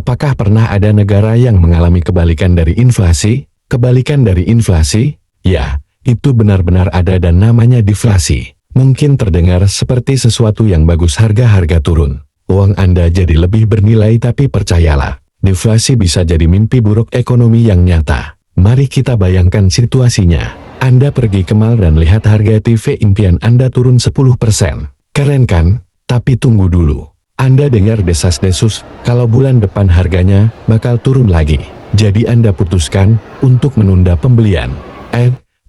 Apakah pernah ada negara yang mengalami kebalikan dari inflasi? Kebalikan dari inflasi? Ya, itu benar-benar ada dan namanya deflasi. Mungkin terdengar seperti sesuatu yang bagus, harga-harga turun. Uang Anda jadi lebih bernilai, tapi percayalah, deflasi bisa jadi mimpi buruk ekonomi yang nyata. Mari kita bayangkan situasinya. Anda pergi ke mall dan lihat harga TV impian Anda turun 10%. Keren kan? Tapi tunggu dulu. Anda dengar desas-desus kalau bulan depan harganya bakal turun lagi. Jadi Anda putuskan untuk menunda pembelian.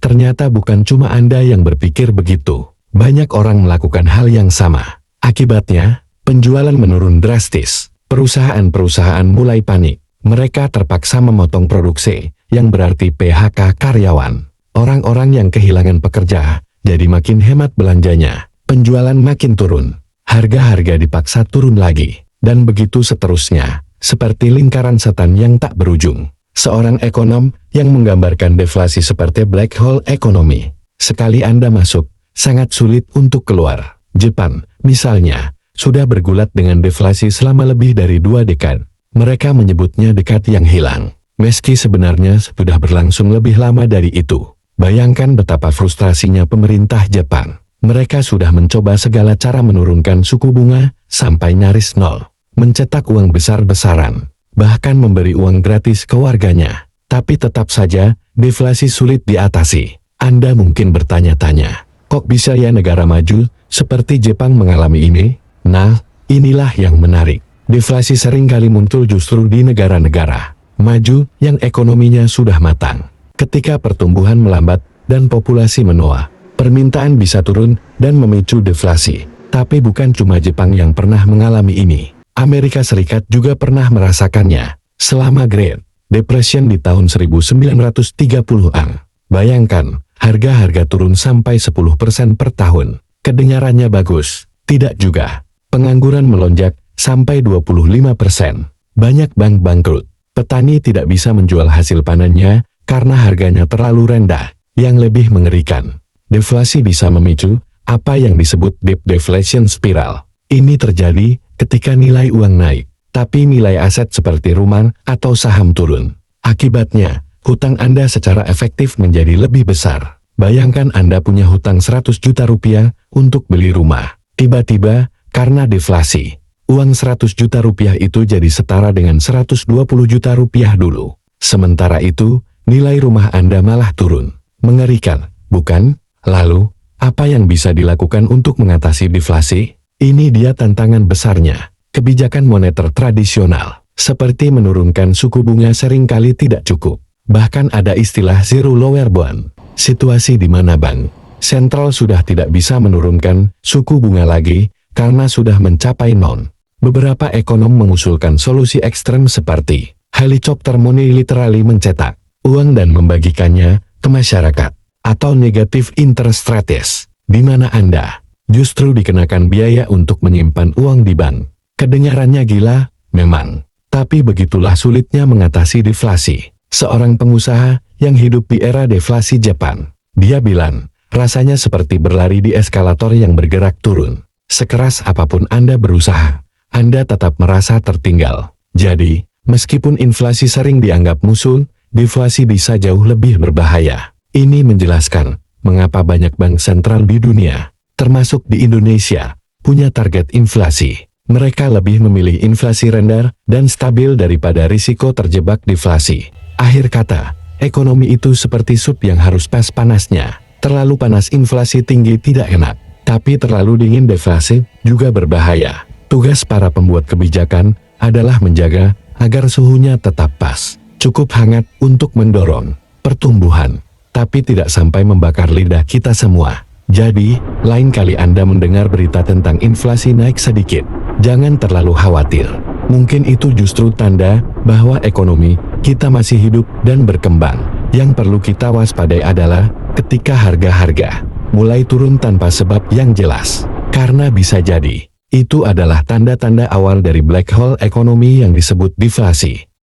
Ternyata bukan cuma Anda yang berpikir begitu. Banyak orang melakukan hal yang sama. Akibatnya, penjualan menurun drastis. Perusahaan-perusahaan mulai panik. Mereka terpaksa memotong produksi, yang berarti PHK karyawan. Orang-orang yang kehilangan pekerja, jadi makin hemat belanjanya. Penjualan makin turun. Harga-harga dipaksa turun lagi. Dan begitu seterusnya, seperti lingkaran setan yang tak berujung. Seorang ekonom yang menggambarkan deflasi seperti black hole ekonomi. Sekali Anda masuk, sangat sulit untuk keluar. Jepang, misalnya, sudah bergulat dengan deflasi selama lebih dari 2 dekade. Mereka menyebutnya dekade yang hilang. Meski sebenarnya sudah berlangsung lebih lama dari itu. Bayangkan betapa frustrasinya pemerintah Jepang. Mereka sudah mencoba segala cara menurunkan suku bunga sampai nyaris nol. Mencetak uang besar-besaran. Bahkan memberi uang gratis ke warganya. Tapi tetap saja, deflasi sulit diatasi. Anda mungkin bertanya-tanya, kok bisa ya negara maju seperti Jepang mengalami ini? Nah, inilah yang menarik. Deflasi seringkali muncul justru di negara-negara maju yang ekonominya sudah matang. Ketika pertumbuhan melambat dan populasi menua, permintaan bisa turun dan memicu deflasi. Tapi bukan cuma Jepang yang pernah mengalami ini. Amerika Serikat juga pernah merasakannya selama Great Depression di tahun 1930-an. Bayangkan, harga-harga turun sampai 10% per tahun. Kedengarannya bagus? Tidak juga. Pengangguran melonjak sampai 25%. Banyak bank bangkrut. Petani tidak bisa menjual hasil panennya karena harganya terlalu rendah. Yang lebih mengerikan, deflasi bisa memicu apa yang disebut deep deflation spiral. Ini terjadi ketika nilai uang naik, tapi nilai aset seperti rumah atau saham turun. Akibatnya, hutang Anda secara efektif menjadi lebih besar. Bayangkan Anda punya hutang 100 juta rupiah untuk beli rumah. Tiba-tiba, karena deflasi, uang 100 juta rupiah itu jadi setara dengan 120 juta rupiah dulu. Sementara itu, nilai rumah Anda malah turun. Mengerikan, bukan? Lalu, apa yang bisa dilakukan untuk mengatasi deflasi? Ini dia tantangan besarnya. Kebijakan moneter tradisional, seperti menurunkan suku bunga seringkali tidak cukup. Bahkan ada istilah zero lower bound. Situasi di mana bank sentral sudah tidak bisa menurunkan suku bunga lagi karena sudah mencapai nol. Beberapa ekonom mengusulkan solusi ekstrem seperti helicopter money, literally mencetak uang dan membagikannya ke masyarakat, atau negative interest rates, di mana Anda justru dikenakan biaya untuk menyimpan uang di bank. Kedengarannya gila, memang. Tapi begitulah sulitnya mengatasi deflasi. Seorang pengusaha yang hidup di era deflasi Jepang, dia bilang, rasanya seperti berlari di eskalator yang bergerak turun. Sekeras apapun Anda berusaha, Anda tetap merasa tertinggal. Jadi, meskipun inflasi sering dianggap musuh, deflasi bisa jauh lebih berbahaya. Ini menjelaskan mengapa banyak bank sentral di dunia, termasuk di Indonesia, punya target inflasi. Mereka lebih memilih inflasi rendah dan stabil daripada risiko terjebak deflasi. Akhir kata, ekonomi itu seperti sup yang harus pas panasnya. Terlalu panas inflasi tinggi tidak enak, tapi terlalu dingin deflasi juga berbahaya. Tugas para pembuat kebijakan adalah menjaga agar suhunya tetap pas. Cukup hangat untuk mendorong pertumbuhan, tapi tidak sampai membakar lidah kita semua. Jadi, lain kali Anda mendengar berita tentang inflasi naik sedikit, jangan terlalu khawatir. Mungkin itu justru tanda bahwa ekonomi kita masih hidup dan berkembang. Yang perlu kita waspadai adalah ketika harga-harga mulai turun tanpa sebab yang jelas. Karena bisa jadi, itu adalah tanda-tanda awal dari black hole ekonomi yang disebut deflasi.